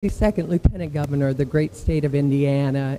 Second Lieutenant Governor of the great state of Indiana.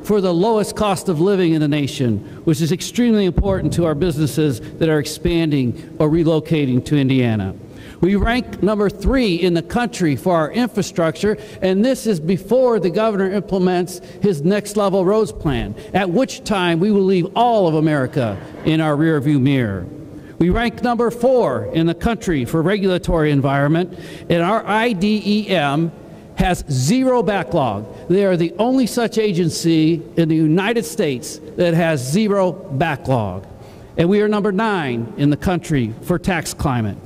For the lowest cost of living in the nation, which is extremely important to our businesses that are expanding or relocating to Indiana. We rank number 3 in the country for our infrastructure, and this is before the governor implements his next level roads plan, at which time we will leave all of America in our rearview mirror. We rank number 4 in the country for regulatory environment, and our IDEM has 0 backlog. They are the only such agency in the United States that has 0 backlog. And we are number 9 in the country for tax climate.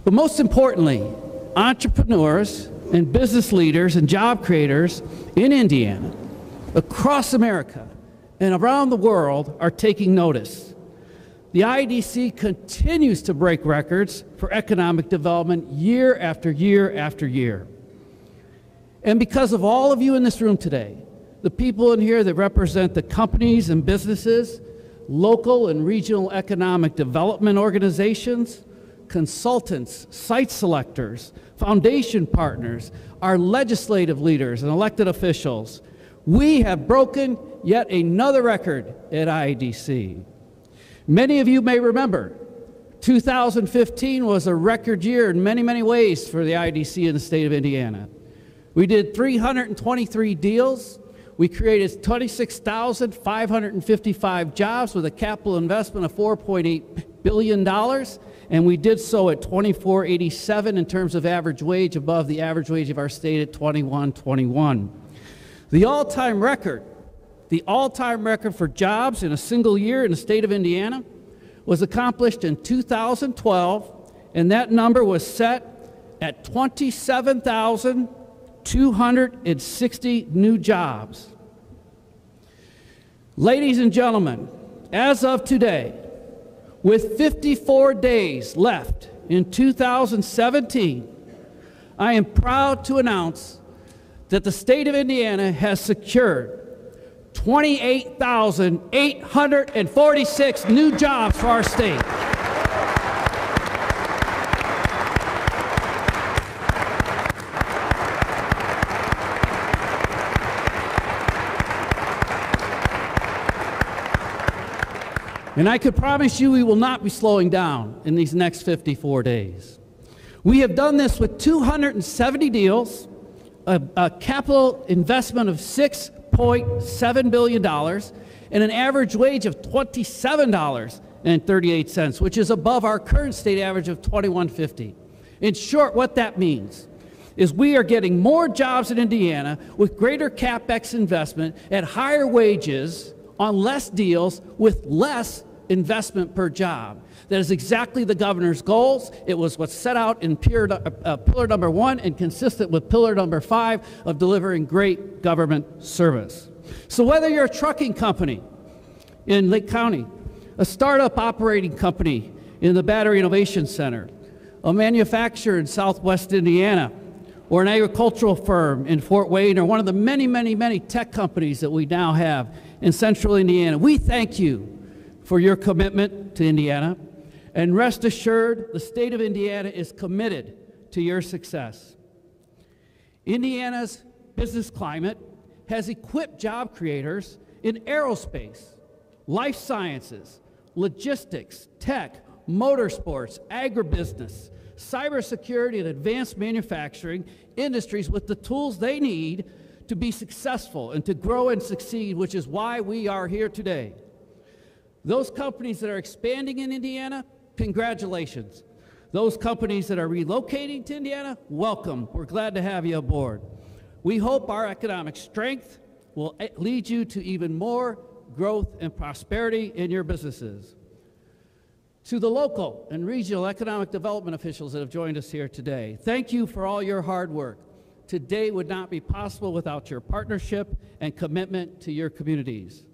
But most importantly, entrepreneurs and business leaders and job creators in Indiana, across America and around the world are taking notice. The IDC continues to break records for economic development year after year after year. And because of all of you in this room today, the people in here that represent the companies and businesses, local and regional economic development organizations, consultants, site selectors, foundation partners, our legislative leaders and elected officials, we have broken yet another record at IDC. Many of you may remember 2015 was a record year in many, many ways for the IDC in the state of Indiana. We did 323 deals. We created 26,555 jobs with a capital investment of $4.8 billion, and we did so at $24.87 in terms of average wage, above the average wage of our state at $21.21. The all-time record for jobs in a single year in the state of Indiana was accomplished in 2012, and that number was set at 27,000 260 new jobs. Ladies and gentlemen, as of today, with 54 days left in 2017, I am proud to announce that the state of Indiana has secured 28,846 new jobs for our state. And I could promise you we will not be slowing down in these next 54 days. We have done this with 270 deals, a capital investment of $6.7 billion, and an average wage of $27.38, which is above our current state average of $21.50. In short, what that means is we are getting more jobs in Indiana with greater CapEx investment at higher wages on less deals with less investment per job. That is exactly the governor's goals. It was what's set out in pillar number 1 and consistent with pillar number 5 of delivering great government service. So whether you're a trucking company in Lake County, a startup operating company in the Battery Innovation Center, a manufacturer in Southwest Indiana, or an agricultural firm in Fort Wayne, or one of the many, many, many tech companies that we now have in Central Indiana, we thank you for your commitment to Indiana, and rest assured the state of Indiana is committed to your success. Indiana's business climate has equipped job creators in aerospace, life sciences, logistics, tech, motorsports, agribusiness, cybersecurity, and advanced manufacturing industries with the tools they need to be successful and to grow and succeed, which is why we are here today. Those companies that are expanding in Indiana, congratulations. Those companies that are relocating to Indiana, welcome. We're glad to have you aboard. We hope our economic strength will lead you to even more growth and prosperity in your businesses. To the local and regional economic development officials that have joined us here today, thank you for all your hard work. Today would not be possible without your partnership and commitment to your communities.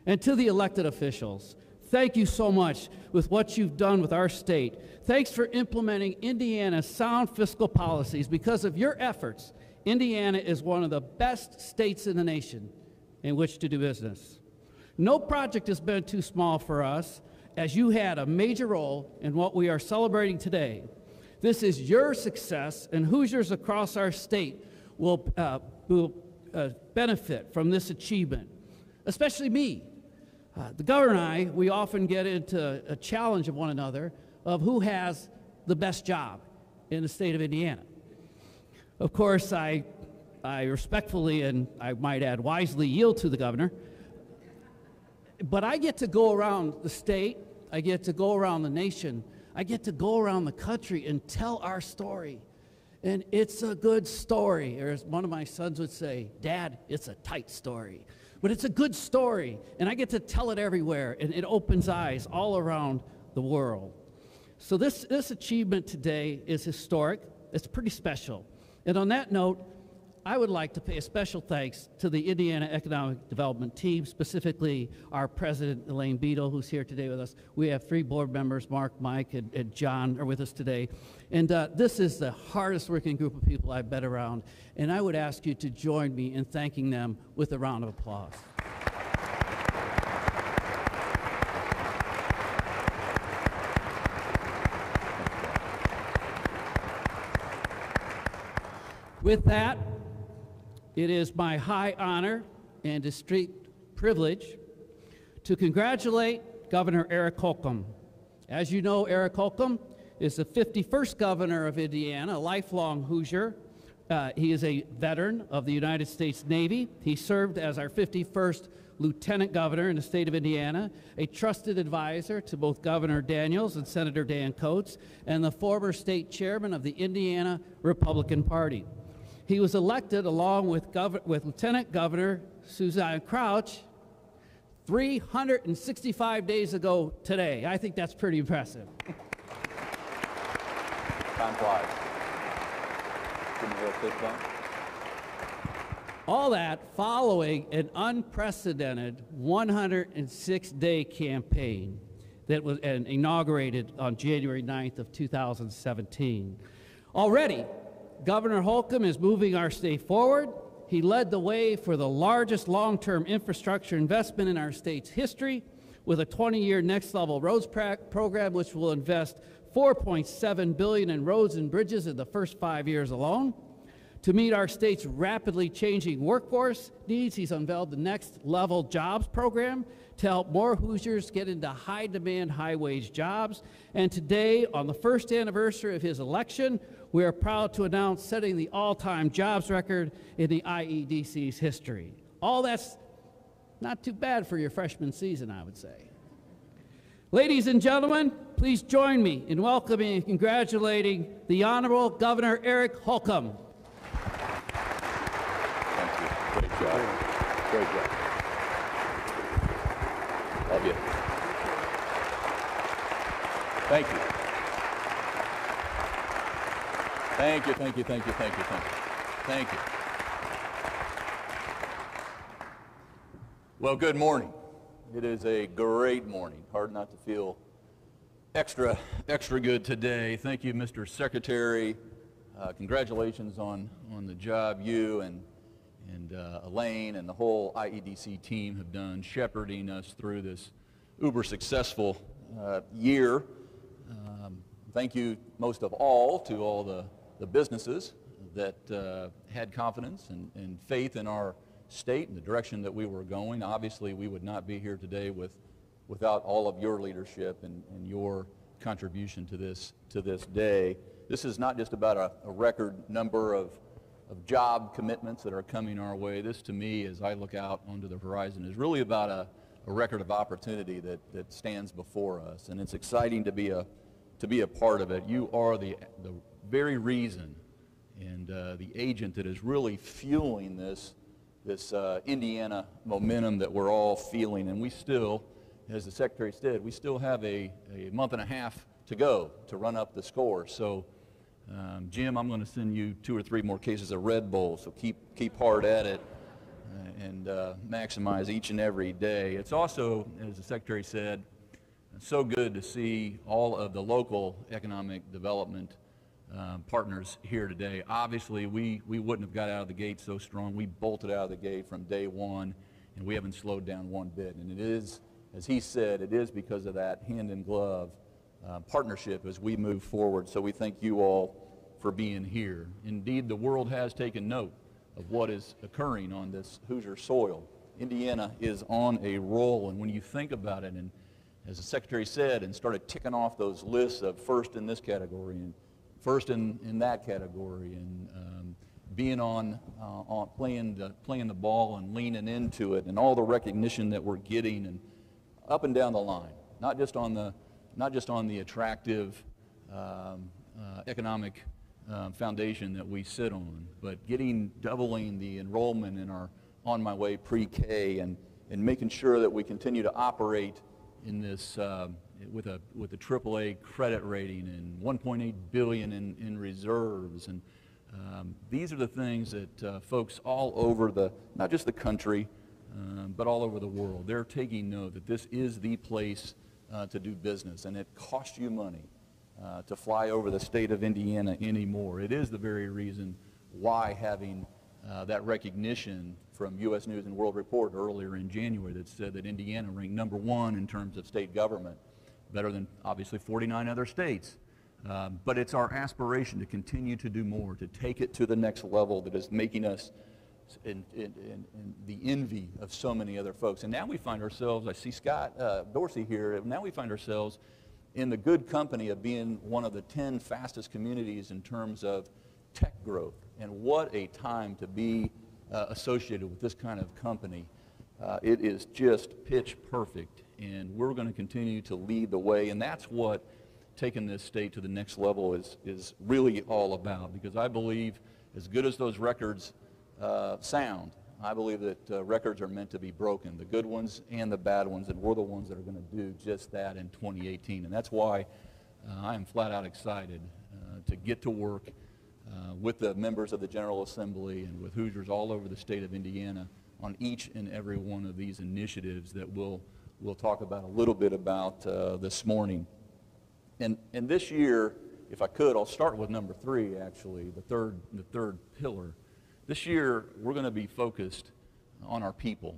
And to the elected officials, thank you so much with what you've done with our state. Thanks for implementing Indiana's sound fiscal policies. Because of your efforts, Indiana is one of the best states in the nation in which to do business. No project has been too small for us, as you had a major role in what we are celebrating today. This is your success, and Hoosiers across our state will benefit from this achievement, especially me. The governor and I, we often get into a challenge of one another of who has the best job in the state of Indiana. Of course, I respectfully, and I might add wisely, yield to the governor. But I get to go around the state, I get to go around the nation, I get to go around the country and tell our story. And it's a good story, or as one of my sons would say, Dad, it's a tight story. But it's a good story, and I get to tell it everywhere, and it opens eyes all around the world. So this achievement today is historic. It's pretty special. And on that note, I would like to pay a special thanks to the Indiana Economic Development Team, specifically our president, Elaine Beadle, who's here today with us. We have 3 board members, Mark, Mike, and John are with us today. And this is the hardest working group of people I've been around. And I would ask you to join me in thanking them with a round of applause. With that, it is my high honor and distinct privilege to congratulate Governor Eric Holcomb. As you know, Eric Holcomb is the 51st governor of Indiana, a lifelong Hoosier. He is a veteran of the United States Navy. He served as our 51st lieutenant governor in the state of Indiana, a trusted advisor to both Governor Daniels and Senator Dan Coates, and the former state chairman of the Indiana Republican Party. He was elected along with Lieutenant Governor Suzanne Crouch 365 days ago today. I think that's pretty impressive. Time flies. Give me a little fist bump. All that following an unprecedented 106-day campaign that was inaugurated on January 9th of 2017. Already, Governor Holcomb is moving our state forward. He led the way for the largest long-term infrastructure investment in our state's history with a 20-year Next Level Roads program, which will invest $4.7 billion in roads and bridges in the first 5 years alone. To meet our state's rapidly changing workforce needs, he's unveiled the Next Level Jobs program to help more Hoosiers get into high-demand, high-wage jobs. And today, on the first anniversary of his election, we are proud to announce setting the all-time jobs record in the IEDC's history. All that's not too bad for your freshman season, I would say. Ladies and gentlemen, please join me in welcoming and congratulating the Honorable Governor Eric Holcomb. Great job. Great job. Love you. Thank you. Thank you, thank you, thank you, thank you, thank you. Thank you. Well, good morning. It is a great morning. Hard not to feel extra good today. Thank you, Mr. Secretary. Congratulations on the job you and Elaine and the whole IEDC team have done shepherding us through this uber successful year. Thank you most of all to all the businesses that had confidence and faith in our state and the direction that we were going. Obviously, we would not be here today without all of your leadership and your contribution to this day. This is not just about a record number of job commitments that are coming our way. This, to me, as I look out onto the horizon, is really about a record of opportunity that stands before us, and it's exciting to be a part of it. You are the very reason and the agent that is really fueling this Indiana momentum that we're all feeling, and we still, as the Secretary said, we still have a month and a half to go to run up the score. So Jim, I'm going to send you 2 or 3 more cases of Red Bull, so keep hard at it and maximize each and every day. It's also, as the Secretary said, so good to see all of the local economic development partners here today. Obviously, we wouldn't have got out of the gate so strong. We bolted out of the gate from day one, and we haven't slowed down one bit. And it is, as he said, it is because of that hand-in-glove partnership as we move forward. So we thank you all for being here. Indeed, the world has taken note of what is occurring on this Hoosier soil. Indiana is on a roll, and when you think about it, and as the Secretary said, and started ticking off those lists of first in this category and first in that category, and being on playing the ball and leaning into it, and all the recognition that we're getting, and up and down the line, not just on the attractive economic foundation that we sit on, but doubling the enrollment in our On My Way pre-K, and making sure that we continue to operate in this with a AAA credit rating and $1.8 billion in reserves. And these are the things that folks all over not just the country, but all over the world, they're taking note that this is the place to do business, and it costs you money to fly over the state of Indiana anymore. It is the very reason why having that recognition from U.S. News and World Report earlier in January that said that Indiana ranked #1 in terms of state government, better than obviously 49 other states. But it's our aspiration to continue to do more, to take it to the next level that is making us in the envy of so many other folks. And now we find ourselves, I see Scott Dorsey here, now we find ourselves in the good company of being one of the 10 fastest communities in terms of tech growth. And what a time to be associated with this kind of company. It is just pitch perfect, and we're going to continue to lead the way, and that's what taking this state to the next level is really all about, because I believe, as good as those records sound, I believe that records are meant to be broken, the good ones and the bad ones, and we're the ones that are going to do just that in 2018. And that's why I am flat out excited to get to work with the members of the General Assembly and with Hoosiers all over the state of Indiana on each and every one of these initiatives that we'll talk about a little bit about this morning. And this year, if I could, I'll start with number 3, actually, the third pillar. This year, we're going to be focused on our people.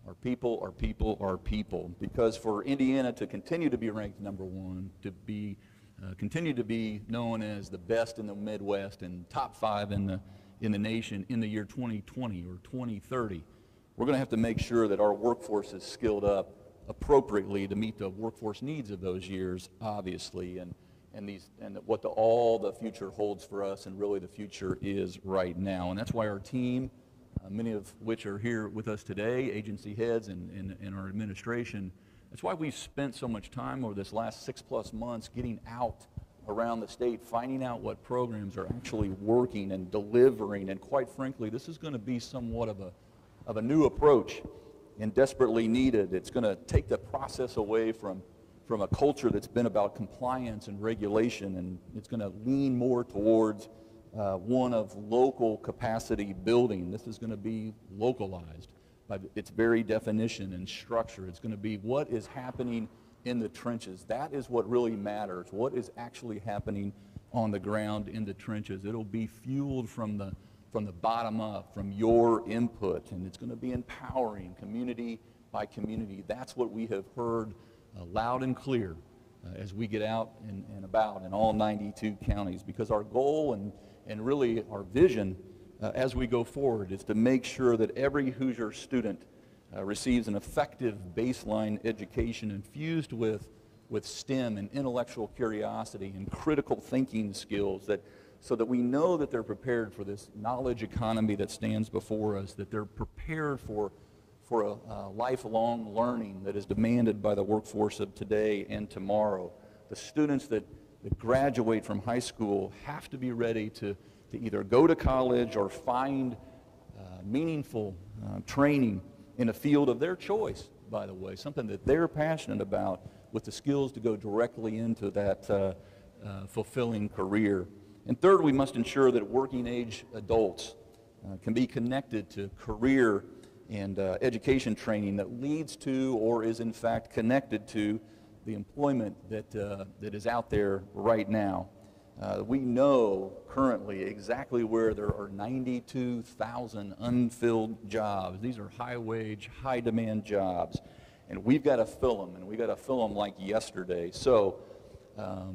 Our people, our people, our people. Because for Indiana to continue to be ranked number 1, to be continue to be known as the best in the Midwest and top 5 in the nation in the year 2020 or 2030, we're going to have to make sure that our workforce is skilled up appropriately to meet the workforce needs of those years, obviously, and what all the future holds for us, and really the future is right now. And that's why our team, many of which are here with us today, agency heads and our administration, that's why we've spent so much time over this last 6+ months getting out around the state, finding out what programs are actually working and delivering. And quite frankly, this is going to be somewhat of a new approach and desperately needed. It's going to take the process away from a culture that's been about compliance and regulation, and it's going to lean more towards one of local capacity building. This is going to be localized by its very definition and structure. It's going to be what is happening in the trenches. That is what really matters. What is actually happening on the ground in the trenches. It'll be fueled from the bottom up, from your input, and it's going to be empowering community by community. That's what we have heard loud and clear as we get out and about in all 92 counties, because our goal and really our vision as we go forward is to make sure that every Hoosier student receives an effective baseline education infused with STEM and intellectual curiosity and critical thinking skills, so that we know that they're prepared for this knowledge economy that stands before us, that they're prepared for a lifelong learning that is demanded by the workforce of today and tomorrow. The students that graduate from high school have to be ready to either go to college or find meaningful training in a field of their choice, by the way, something that they're passionate about, with the skills to go directly into that fulfilling career. And third, we must ensure that working age adults can be connected to career and education training that leads to, or is in fact connected to, the employment that is out there right now. We know currently exactly where there are 92,000 unfilled jobs. These are high-wage, high-demand jobs, and we've got to fill them, and we've got to fill them like yesterday. So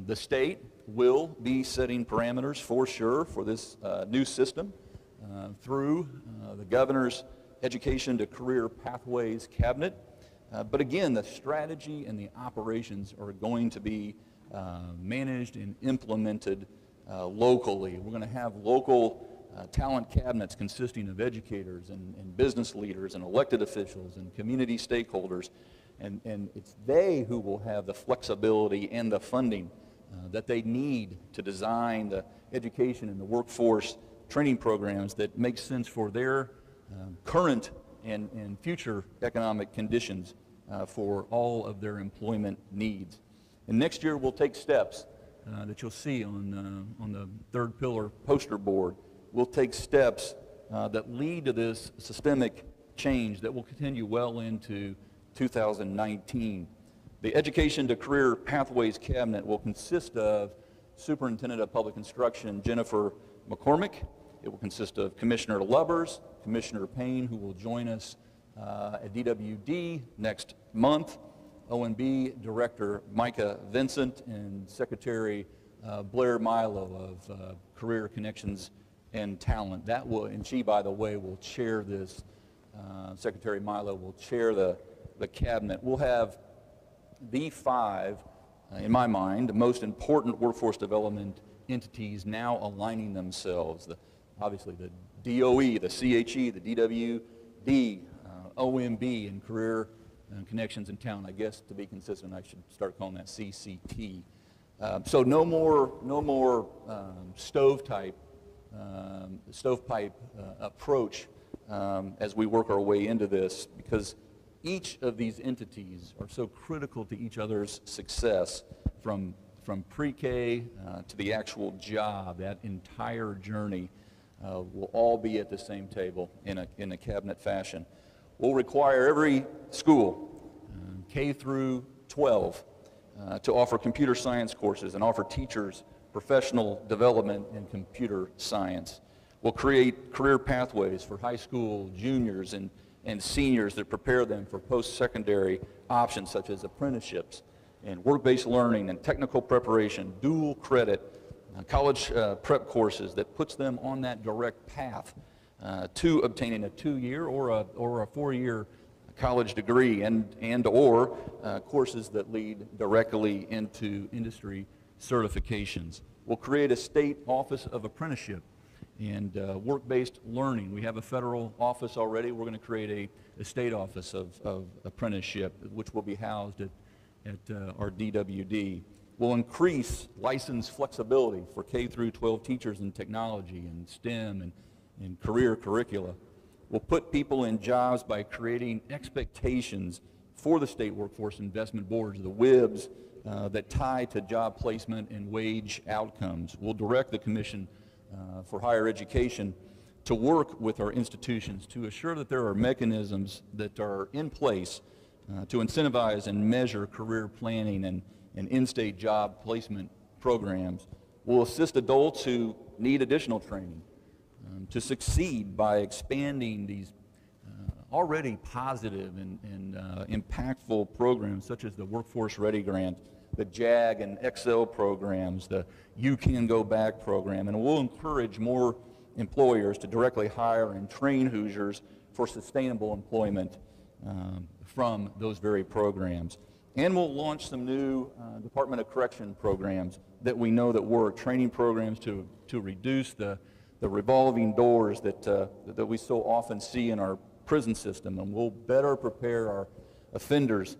the state will be setting parameters for sure for this new system through the governor's Education to Career Pathways Cabinet. But again, the strategy and the operations are going to be managed and implemented locally. We're going to have local talent cabinets consisting of educators and business leaders and elected officials and community stakeholders. And it's they who will have the flexibility and the funding that they need to design the education and the workforce training programs that make sense for their current and future economic conditions for all of their employment needs. And next year we'll take steps that you'll see on the third pillar poster board. We'll take steps that lead to this systemic change that will continue well into 2019. The Education to Career Pathways Cabinet will consist of Superintendent of Public Instruction Jennifer McCormick. It will consist of Commissioner Lubbers, Commissioner Payne, who will join us at DWD next month, OMB Director Micah Vincent, and Secretary Blair Milo of Career Connections and Talent. That will, and she, by the way, will chair this. Secretary Milo will chair the cabinet. We'll have the 5, in my mind, the most important workforce development entities now aligning themselves. Obviously the DOE, the CHE, the DWD, OMB, and Career Connections and Talent. I guess to be consistent, I should start calling that CCT. So no more stovepipe approach as we work our way into this, because each of these entities are so critical to each other's success, from from pre-K to the actual job, that entire journey will all be at the same table in a cabinet fashion. We'll require every school, K through 12, to offer computer science courses and offer teachers professional development in computer science. We'll create career pathways for high school juniors and seniors that prepare them for post-secondary options such as apprenticeships and work-based learning and technical preparation, dual credit, college prep courses that puts them on that direct path to obtaining a 2-year or a 4-year college degree and or courses that lead directly into industry certifications. We'll create a state office of apprenticeship and work-based learning. We have a federal office already. We're going to create a state office of apprenticeship, which will be housed at our DWD. We'll increase license flexibility for K through 12 teachers in technology and STEM and career curricula. We'll put people in jobs by creating expectations for the state workforce investment boards, the WIBs, that tie to job placement and wage outcomes. We'll direct the Commission for Higher Education to work with our institutions to assure that there are mechanisms that are in place to incentivize and measure career planning and in-state job placement programs. We'll assist adults who need additional training to succeed by expanding these already positive and impactful programs such as the Workforce Ready Grant, the JAG and Excel programs, the You Can Go Back program, and we'll encourage more employers to directly hire and train Hoosiers for sustainable employment from those very programs. And we'll launch some new Department of Correction programs that we know that work, training programs to reduce the revolving doors that we so often see in our prison system, and we'll better prepare our offenders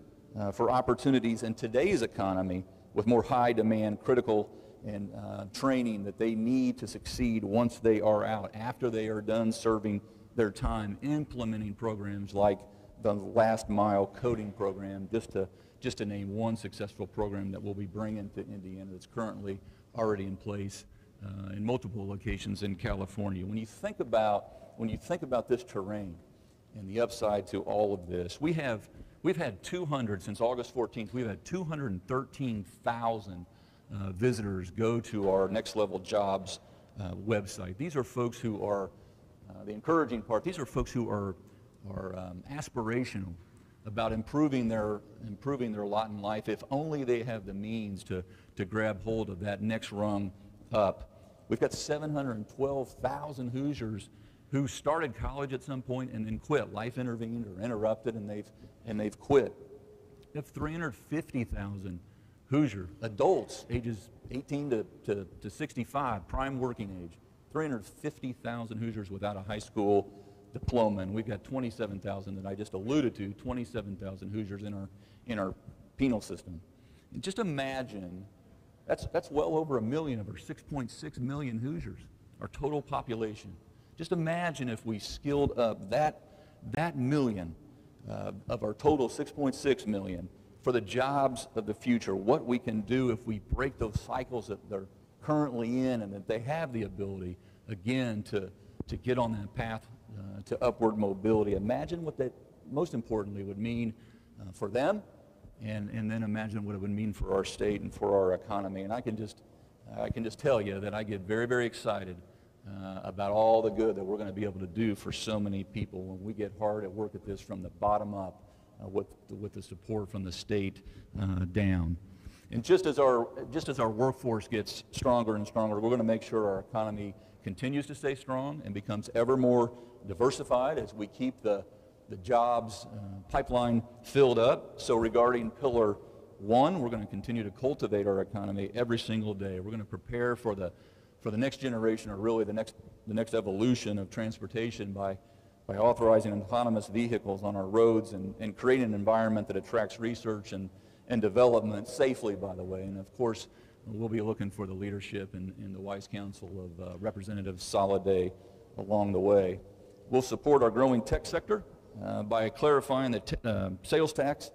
for opportunities in today's economy with more high-demand, critical, and training that they need to succeed once they are out, after they are done serving their time, implementing programs like the Last Mile Coding program, just to name one successful program that we'll be bringing to Indiana that's currently already in place in multiple locations in California. When you think about this terrain and the upside to all of this, we've had 200 since August 14th. We've had 213,000 visitors go to our Next Level Jobs website. These are folks who are the encouraging part. These are folks who are aspirational about improving their lot in life, if only they have the means to grab hold of that next rung up. We've got 712,000 Hoosiers who started college at some point and then quit. Life intervened or interrupted, and they've quit. We have 350,000 Hoosier adults, ages 18 to 65, prime working age. 350,000 Hoosiers without a high school diploma, and we've got 27,000 that I just alluded to, 27,000 Hoosiers in our penal system. And just imagine, that's well over 1 million of our 6.6 million Hoosiers, our total population. Just imagine if we skilled up that million of our total 6.6 million for the jobs of the future, what we can do if we break those cycles that they're currently in, and that they have the ability, again, to get on that path to upward mobility. Imagine what that, most importantly, would mean for them, and then imagine what it would mean for our state and for our economy. And I can just tell you that I get very, very excited about all the good that we're going to be able to do for so many people when we get hard at work at this from the bottom up with the support from the state down. And just as our workforce gets stronger and stronger, we're going to make sure our economy continues to stay strong and becomes ever more diversified as we keep the jobs pipeline filled up. So regarding Pillar 1, we're going to continue to cultivate our economy every single day. We're going to prepare for the next generation, or really the next evolution of transportation by authorizing autonomous vehicles on our roads and creating an environment that attracts research and development safely, by the way. And of course, we'll be looking for the leadership in the Wise Council of Representative Soliday along the way. We'll support our growing tech sector by clarifying the sales tax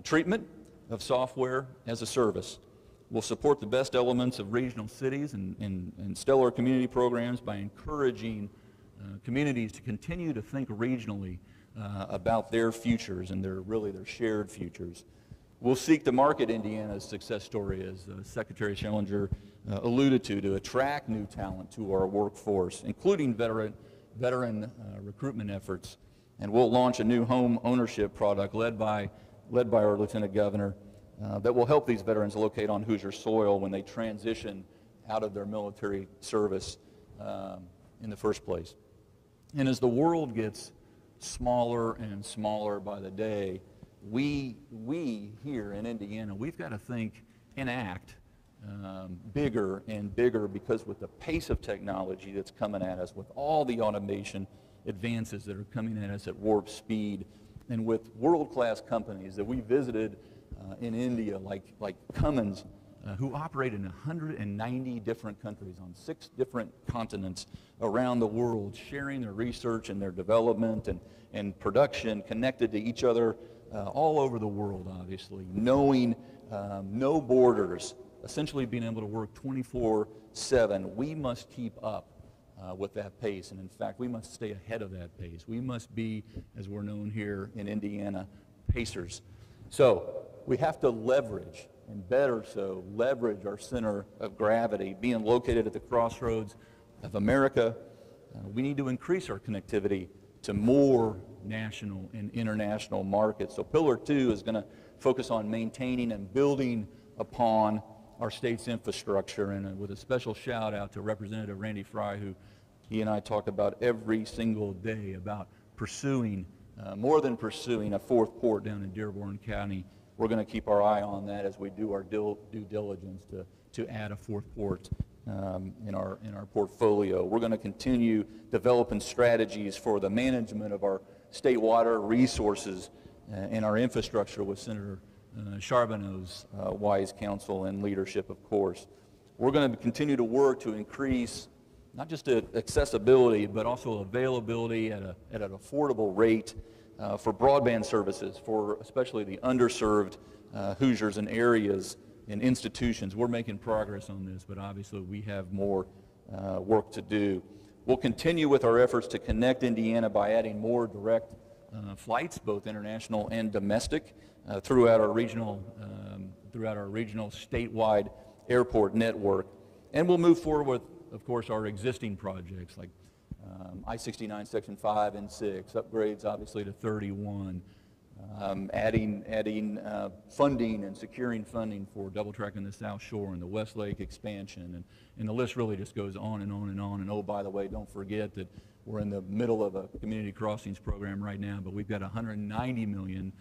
treatment of software as a service. We'll support the best elements of regional cities and stellar community programs by encouraging communities to continue to think regionally about their futures and their shared futures. We'll seek to market Indiana's success story, as Secretary Schellinger alluded to attract new talent to our workforce, including veteran recruitment efforts. And we'll launch a new home ownership product led by our Lieutenant Governor that will help these veterans locate on Hoosier soil when they transition out of their military service in the first place. And as the world gets smaller and smaller by the day, we here in Indiana, we've got to think and act bigger and bigger, because with the pace of technology that's coming at us, with all the automation advances that are coming at us at warp speed, and with world-class companies that we visited in India, like Cummins, who operate in 190 different countries on 6 different continents around the world, sharing their research and their development and production connected to each other all over the world, obviously, knowing no borders, essentially being able to work 24/7. We must keep up with that pace, and in fact, we must stay ahead of that pace. We must be, as we're known here in Indiana, pacers. So we have to leverage, and better so, leverage our center of gravity, being located at the crossroads of America. We need to increase our connectivity to more national and international markets. So Pillar 2 is going to focus on maintaining and building upon our state's infrastructure, and with a special shout out to Representative Randy Fry, who he and I talk about every single day about pursuing, more than pursuing, a 4th port down in Dearborn County. We're going to keep our eye on that as we do our due diligence to add a 4th port in our portfolio. We're going to continue developing strategies for the management of our state water resources and our infrastructure with Senator Charbonneau's wise counsel and leadership, of course. We're going to continue to work to increase not just accessibility, but also availability at an affordable rate for broadband services for especially the underserved Hoosiers and areas and institutions. We're making progress on this, but obviously we have more work to do. We'll continue with our efforts to connect Indiana by adding more direct flights, both international and domestic, throughout our regional statewide airport network. And we'll move forward with, of course, our existing projects like I-69 Section 5 and 6, upgrades obviously to 31, adding funding and securing funding for double tracking the South Shore and the Westlake expansion, and the list really just goes on and on and on. And oh, by the way, don't forget that we're in the middle of a community crossings program right now, but we've got $190 million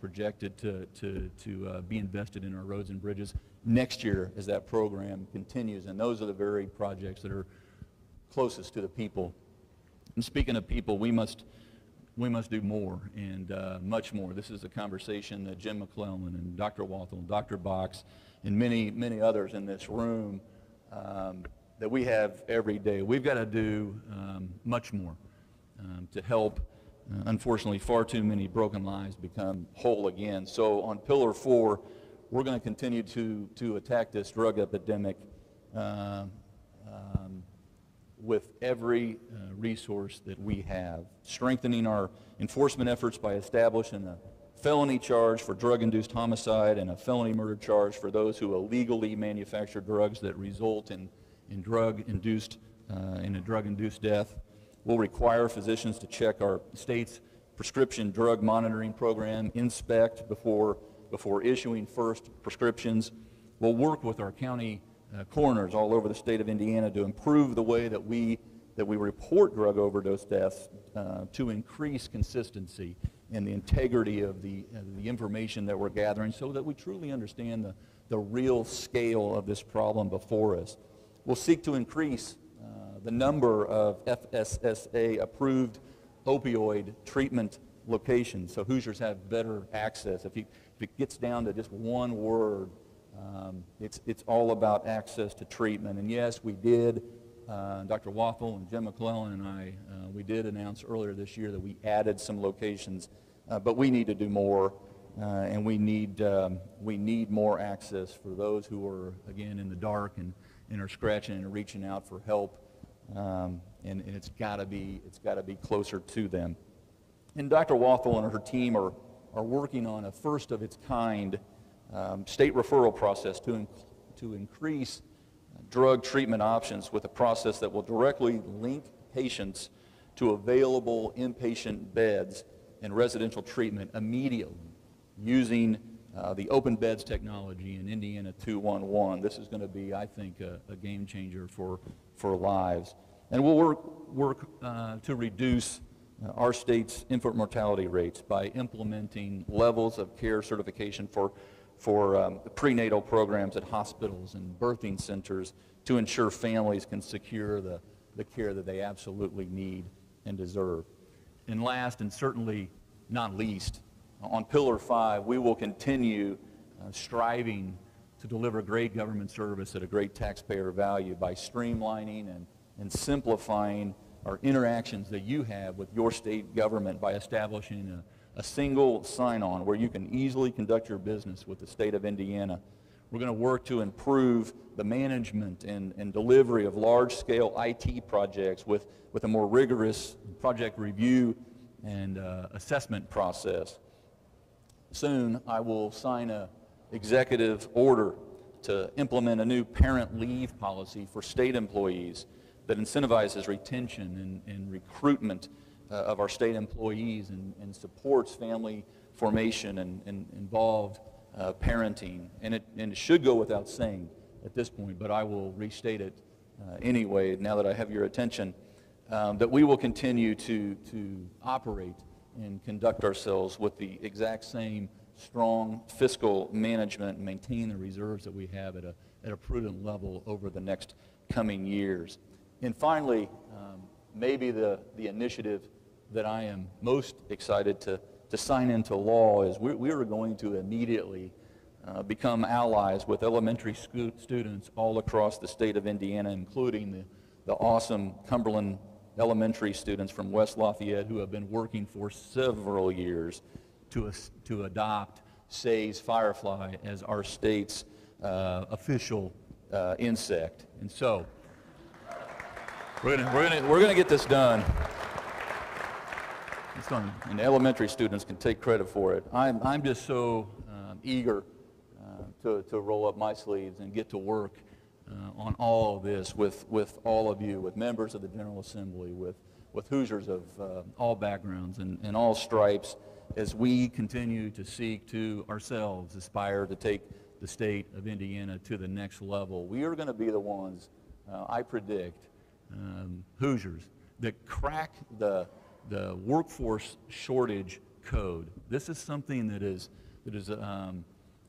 projected to be invested in our roads and bridges next year as that program continues. And those are the very projects that are closest to the people. And speaking of people, we must do more and much more. This is a conversation that Jim McClellan and Dr. Walthall and Dr. Box and many, many others in this room that we have every day. We've got to do much more to help, unfortunately, far too many broken lives become whole again. So on Pillar 4, we're going to continue to attack this drug epidemic with every resource that we have, strengthening our enforcement efforts by establishing a felony charge for drug-induced homicide and a felony murder charge for those who illegally manufacture drugs that result in a drug-induced death. We'll require physicians to check our state's prescription drug monitoring program, inspect before issuing first prescriptions. We'll work with our county coroners all over the state of Indiana to improve the way that we report drug overdose deaths to increase consistency and the integrity of the information that we're gathering so that we truly understand the real scale of this problem before us. We'll seek to increase the number of FSSA-approved opioid treatment locations so Hoosiers have better access. If it gets down to just one word, it's all about access to treatment. And yes, we did, Dr. Walthall and Jim McClellan and I, we did announce earlier this year that we added some locations, but we need to do more. and we need more access for those who are, again, in the dark and are scratching and reaching out for help, and it's got to be closer to them. And Dr. Wathel and her team are working on a first of its kind state referral process to increase drug treatment options with a process that will directly link patients to available inpatient beds and residential treatment immediately using the open beds technology in Indiana 211. This is going to be, I think, a game changer for lives. And we'll work to reduce our state's infant mortality rates by implementing levels of care certification for prenatal programs at hospitals and birthing centers to ensure families can secure the care that they absolutely need and deserve. And last, and certainly not least, on Pillar 5, we will continue striving to deliver great government service at a great taxpayer value by streamlining and simplifying our interactions that you have with your state government by establishing a single sign-on where you can easily conduct your business with the state of Indiana. We're going to work to improve the management and delivery of large-scale IT projects with a more rigorous project review and assessment process. Soon, I will sign an executive order to implement a new parent leave policy for state employees that incentivizes retention and recruitment of our state employees and supports family formation and involved parenting. And it should go without saying at this point, but I will restate it anyway now that I have your attention, that we will continue to operate and conduct ourselves with the exact same strong fiscal management and maintain the reserves that we have at a prudent level over the next coming years. And finally, maybe the initiative that I am most excited to sign into law is we are going to immediately become allies with elementary students all across the state of Indiana, including the awesome Cumberland elementary students from West Lafayette who have been working for several years to adopt Say's firefly as our state's official insect. And so we're gonna get this done. It's done, and elementary students can take credit for it. I'm just so eager to roll up my sleeves and get to work on all of this with all of you, with members of the General Assembly, with Hoosiers of all backgrounds and all stripes, as we continue to seek to ourselves aspire to take the state of Indiana to the next level. We are going to be the ones, I predict, Hoosiers, that crack the workforce shortage code. This is something that is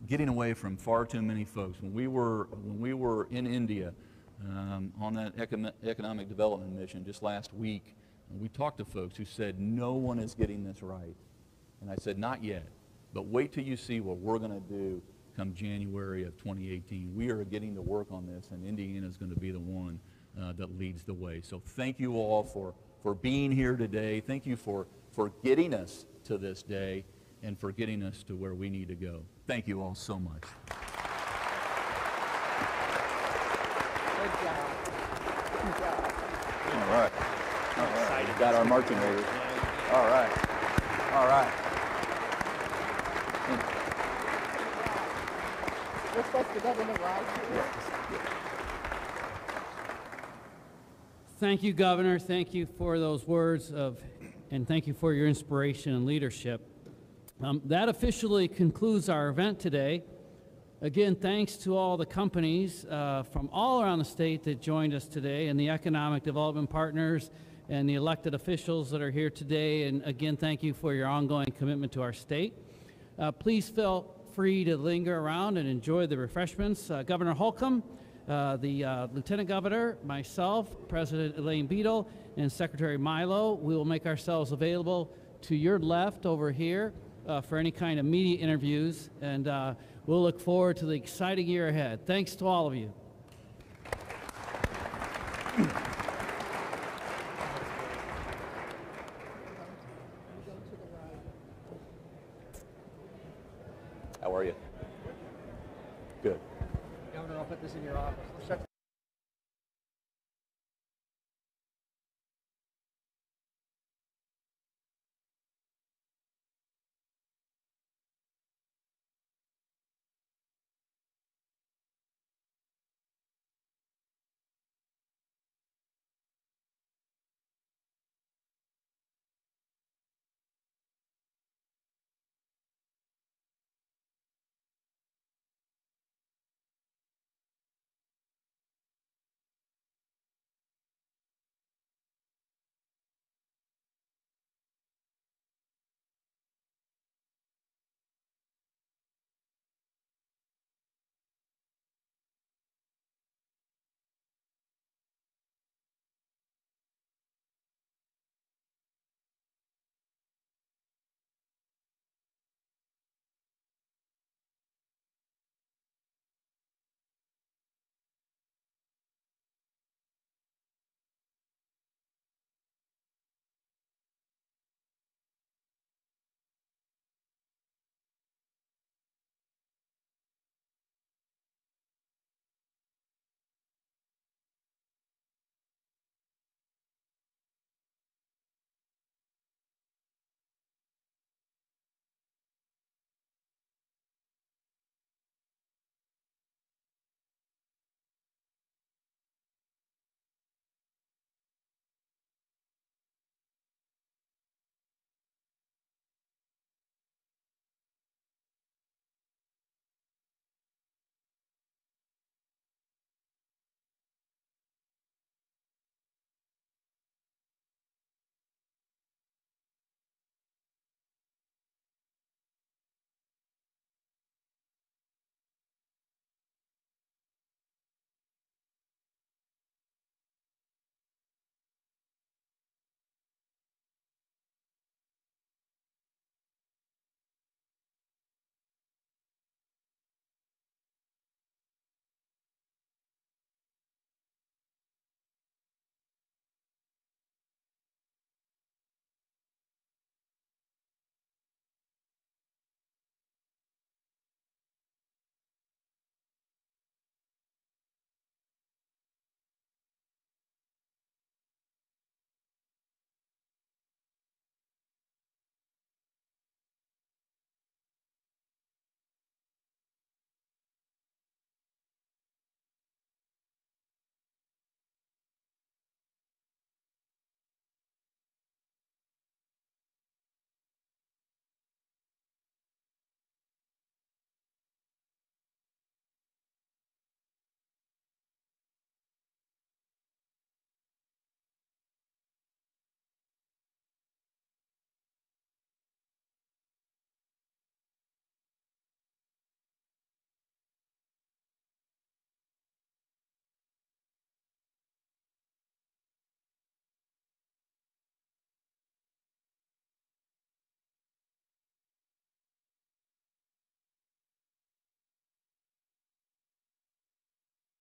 getting away from far too many folks. When we were in India on that economic development mission just last week, we talked to folks who said no one is getting this right. And I said, not yet, but wait till you see what we're going to do come January of 2018. We are getting to work on this, and Indiana is going to be the one that leads the way. So thank you all for being here today. Thank you for getting us to this day and for getting us to where we need to go. Thank you all so much. Good job. Good job. All right. All right. We've got our marching orders. All right. All right. We're supposed to govern the right here. Thank you, Governor. Thank you for those words and thank you for your inspiration and leadership. That officially concludes our event today. Again, thanks to all the companies from all around the state that joined us today, and the economic development partners and the elected officials that are here today. And again, thank you for your ongoing commitment to our state. Please feel free to linger around and enjoy the refreshments. Governor Holcomb, the Lieutenant Governor, myself, President Elaine Beadle, and Secretary Milo, we will make ourselves available to your left over here for any kind of media interviews, and we'll look forward to the exciting year ahead. Thanks to all of you. How are you? Good. Governor, I'll put this in your office.